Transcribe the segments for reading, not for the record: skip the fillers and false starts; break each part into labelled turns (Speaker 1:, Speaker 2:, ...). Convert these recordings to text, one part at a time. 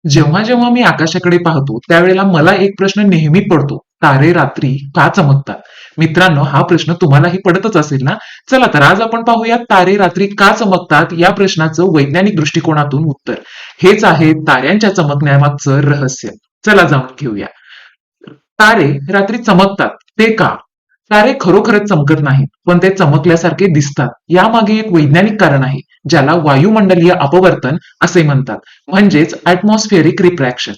Speaker 1: जेव्हा जेव्हा मी आकाशाकडे पाहतो त्यावेळेला मला एक प्रश्न नेहमी पडतो. तारे रात्री का चमकतात? मित्रांनो, हा प्रश्न तुम्हालाही पडतच असेल ना? चला तर आज आपण पाहूया तारे रात्री का चमकतात या प्रश्नाचं वैज्ञानिक दृष्टिकोनातून उत्तर. हेच आहे ताऱ्यांच्या चमकण्यामागचं रहस्य. चला जाणून घेऊया. तारे रात्री चमकतात ते का? तारे खरोखरच चमकत नाहीत, पण ते चमकल्यासारखे दिसतात. यामागे एक वैज्ञानिक कारण आहे, ज्याला वायुमंडलीय अपवर्तन असे म्हणतात, म्हणजेच ऍटमॉस्फिअरिक रिफ्रॅक्शन.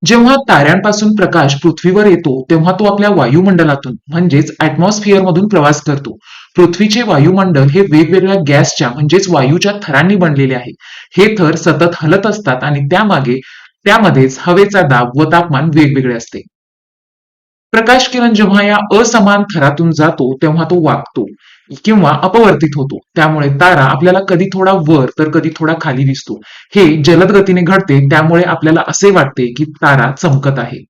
Speaker 1: जेव्हा ताऱ्यांपासून प्रकाश पृथ्वीवर येतो तेव्हा तो आपल्या वायुमंडलातून म्हणजेच ऍटमॉस्फिअर मधून प्रवास करतो. पृथ्वीचे वायुमंडल हे वेगवेगळ्या गॅसच्या म्हणजेच वायूच्या थरांनी बनलेले आहे. हे थर सतत हलत असतात आणि त्यामध्येच हवेचा दाब व तापमान वेगवेगळे असते. प्रकाश किरण जेव्हा या असमान थरातून जातो तेव्हा तो वाकतो किंवा अपवर्तित होतो. त्यामुळे तारा आपल्याला कधी थोडा वर तर कधी थोडा खाली दिसतो. हे जलद गतीने घडते, त्यामुळे आपल्याला असे वाटते की तारा चमकत आहे.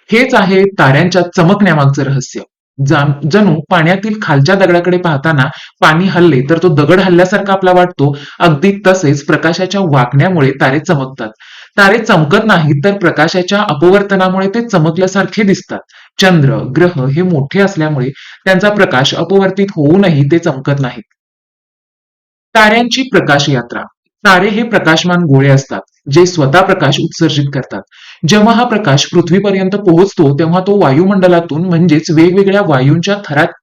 Speaker 1: हेच आहे ताऱ्यांच्या चमकण्यामागचं रहस्य. जणू पाण्यातील खालच्या दगडाकडे पाहताना पाणी हलले तर तो दगड हलल्यासारखा आपला वाटतो. अगदी तसेच प्रकाशाच्या वाकण्यामुळे तारे चमकतात. तारे चमकत नाहीत तर प्रकाशाच्या अपवर्तनामुळे ते चमकल्यासारखे दिसतात. चंद्र, ग्रह हे मोठे असल्यामुळे त्यांचा प्रकाश अपवर्तित होऊनही ते चमकत नाहीत. ताऱ्यांची प्रकाश यात्रा. तारे हे प्रकाशमान गोळे असतात जे स्वतः प्रकाश उत्सर्जित करतात. जेव्हा हा प्रकाश पृथ्वीपर्यंत पोहोचतो तेव्हा तो वायुमंडलातून म्हणजेच वेगवेगळ्या वायूंच्या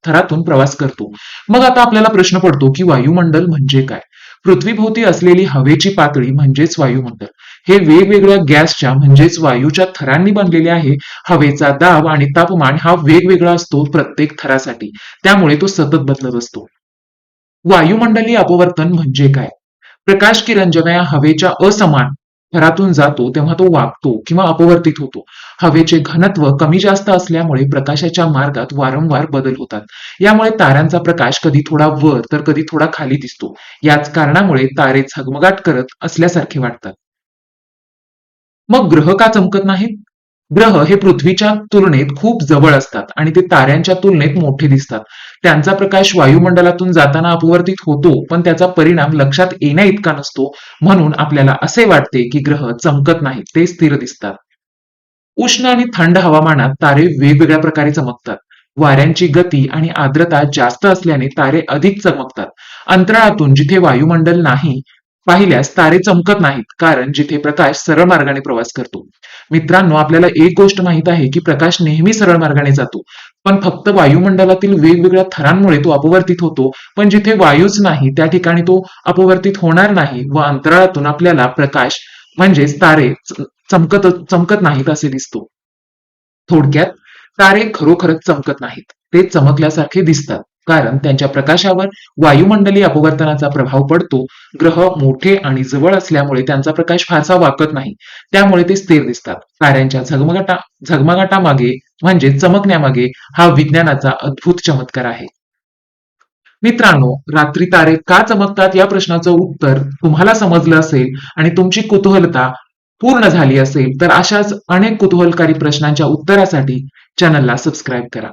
Speaker 1: थरातून प्रवास करतो. मग आता आपल्याला प्रश्न पडतो की वायुमंडल म्हणजे काय? पृथ्वीभोवती असलेली हवेची पातळी म्हणजेच वायुमंडल हे वेगवेगळ्या गॅसच्या म्हणजेच वायूच्या थरांनी बनलेले आहे. हवेचा दाब आणि तापमान हा वेगवेगळा असतो प्रत्येक थरासाठी, त्यामुळे तो सतत बदलत असतो. वायुमंडलीय अपवर्तन म्हणजे काय? प्रकाश किरण जेव्हा या हवेच्या असमान थरातून जातो तेव्हा तो वाकतो किंवा अपवर्तित होतो. हवेचे घनत्व कमी जास्त असल्यामुळे प्रकाशाच्या मार्गात वारंवार बदल होतात. यामुळे ताऱ्यांचा प्रकाश कधी थोडा वर तर कधी थोडा खाली दिसतो. याच कारणामुळे तारे झगमगाट करत असल्यासारखे वाटतात. मग ग्रह का चमकत नाहीत? ग्रह हे पृथ्वीच्या तुलनेत खूप जवळ असतात आणि ते ताऱ्यांच्या तुलनेत मोठे दिसतात. त्यांचा प्रकाश वायुमंडलातून जाताना अपवर्तित होतो, पण त्याचा परिणाम लक्षात येण्या इतका नसतो. म्हणून आपल्याला असे वाटते की ग्रह चमकत नाहीत, ते स्थिर दिसतात. उष्ण आणि थंड हवामानात तारे वेगवेगळ्या प्रकारे चमकतात. वाऱ्यांची गती आणि आर्द्रता जास्त असल्याने तारे अधिक चमकतात. अंतराळातून जिथे वायुमंडल नाही पाहिल्यास तारे चमकत नाहीत, कारण जिथे प्रकाश सरळ मार्गाने प्रवास करतो. मित्रांनो, आपल्याला एक गोष्ट माहित आहे की प्रकाश नेहमी सरळ मार्गाने जातो, पण फक्त वायुमंडलातील वेगवेगळ्या थरांमुळे तो अपवर्तित होतो. पण जिथे वायूच नाही त्या ठिकाणी तो अपवर्तित होणार नाही व अंतराळातून आपल्याला प्रकाश म्हणजेच तारे चमकत नाहीत असे दिसतो. थोडक्यात, तारे खरोखरच चमकत नाहीत, ते चमकल्यासारखे दिसतात कारण त्यांच्या प्रकाशावर वायुमंडलीय अपवर्तनाचा प्रभाव पडतो. ग्रह मोठे आणि जवळ असल्यामुळे त्यांचा प्रकाश फारसा वाकत नाही, त्यामुळे ते स्थिर दिसतात. ताऱ्यांच्या झगमगाटामागे म्हणजे चमकण्यामागे हा विज्ञानाचा अद्भुत चमत्कार आहे. मित्रांनो, रात्री तारे का चमकतात या प्रश्नाचं उत्तर तुम्हाला समजलं असेल आणि तुमची कुतूहलता पूर्ण झाली असेल तर अशाच अनेक कुतूहलकारी प्रश्नांच्या उत्तरासाठी चॅनलला सबस्क्राईब करा.